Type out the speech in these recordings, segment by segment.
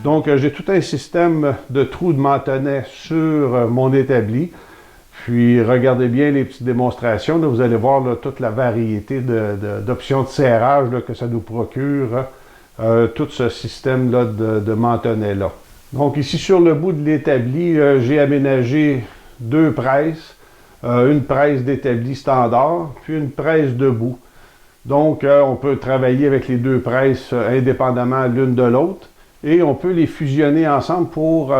Donc, j'ai tout un système de trous de mantonnet sur mon établi. Puis, regardez bien les petites démonstrations. Là, vous allez voir là, toute la variété d'options de serrage là, que ça nous procure, tout ce système-là de mantonnet-là. Donc, ici, sur le bout de l'établi, j'ai aménagé deux presses. Une presse d'établi standard, puis une presse debout. Donc, on peut travailler avec les deux presses indépendamment l'une de l'autre. Et on peut les fusionner ensemble pour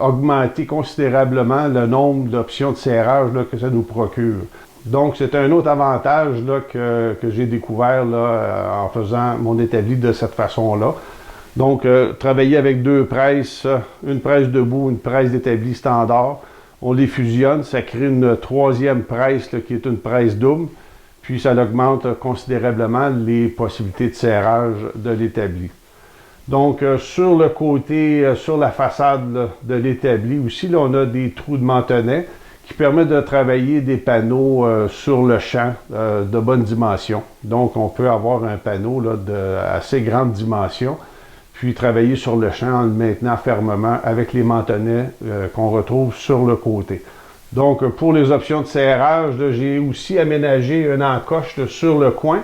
augmenter considérablement le nombre d'options de serrage là, que ça nous procure. Donc, c'est un autre avantage là, que j'ai découvert là, en faisant mon établi de cette façon-là. Donc, travailler avec deux presses, une presse debout, une presse d'établi standard, on les fusionne, ça crée une troisième presse là, qui est une presse double, puis ça augmente considérablement les possibilités de serrage de l'établi. Donc, sur le côté, sur la façade là, de l'établi aussi, là, on a des trous de mantonnet qui permettent de travailler des panneaux sur le champ de bonne dimension. Donc, on peut avoir un panneau là, de assez grande dimension, puis travailler sur le champ en le maintenant fermement avec les mantonnets qu'on retrouve sur le côté. Donc, pour les options de serrage, j'ai aussi aménagé une encoche là, sur le coin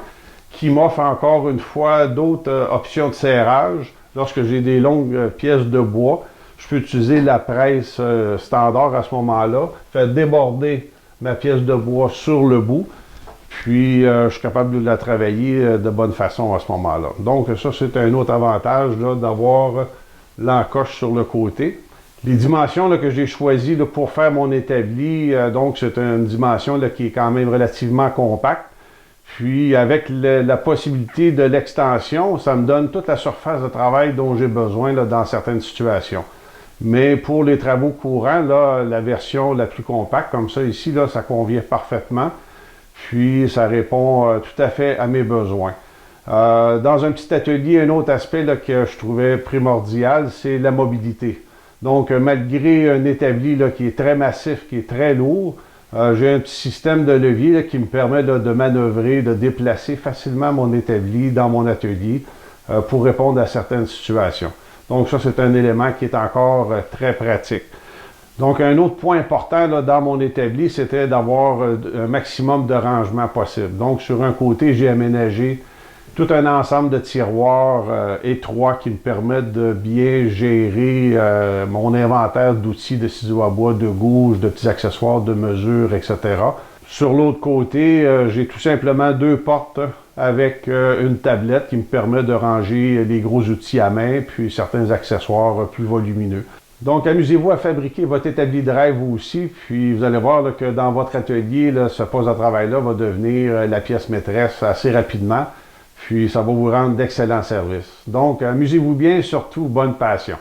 qui m'offre encore une fois d'autres options de serrage. Lorsque j'ai des longues pièces de bois, je peux utiliser la presse standard à ce moment-là, faire déborder ma pièce de bois sur le bout, puis je suis capable de la travailler de bonne façon à ce moment-là. Donc ça, c'est un autre avantage d'avoir l'encoche sur le côté. Les dimensions là, que j'ai choisies là, pour faire mon établi, donc c'est une dimension là, qui est quand même relativement compacte. Puis avec la possibilité de l'extension, ça me donne toute la surface de travail dont j'ai besoin là, dans certaines situations. Mais pour les travaux courants, là, la version la plus compacte, comme ça ici, là, ça convient parfaitement. Puis ça répond tout à fait à mes besoins. Dans un petit atelier, un autre aspect là, que je trouvais primordial, c'est la mobilité. Donc malgré un établi là, qui est très massif, qui est très lourd, j'ai un petit système de levier là, qui me permet là, de manœuvrer, de déplacer facilement mon établi dans mon atelier pour répondre à certaines situations. Donc ça, c'est un élément qui est encore très pratique. Donc un autre point important là, dans mon établi, c'était d'avoir un maximum de rangement possible. Donc sur un côté, j'ai aménagé tout un ensemble de tiroirs étroits qui me permettent de bien gérer mon inventaire d'outils, de ciseaux à bois, de gouges, de petits accessoires, de mesure, etc. Sur l'autre côté, j'ai tout simplement deux portes avec une tablette qui me permet de ranger les gros outils à main, puis certains accessoires plus volumineux. Donc, amusez-vous à fabriquer votre établi de rêve vous aussi, puis vous allez voir là, que dans votre atelier, là, ce poste de travail-là va devenir la pièce maîtresse assez rapidement. Puis ça va vous rendre d'excellents services. Donc, amusez-vous bien, surtout bonne passion.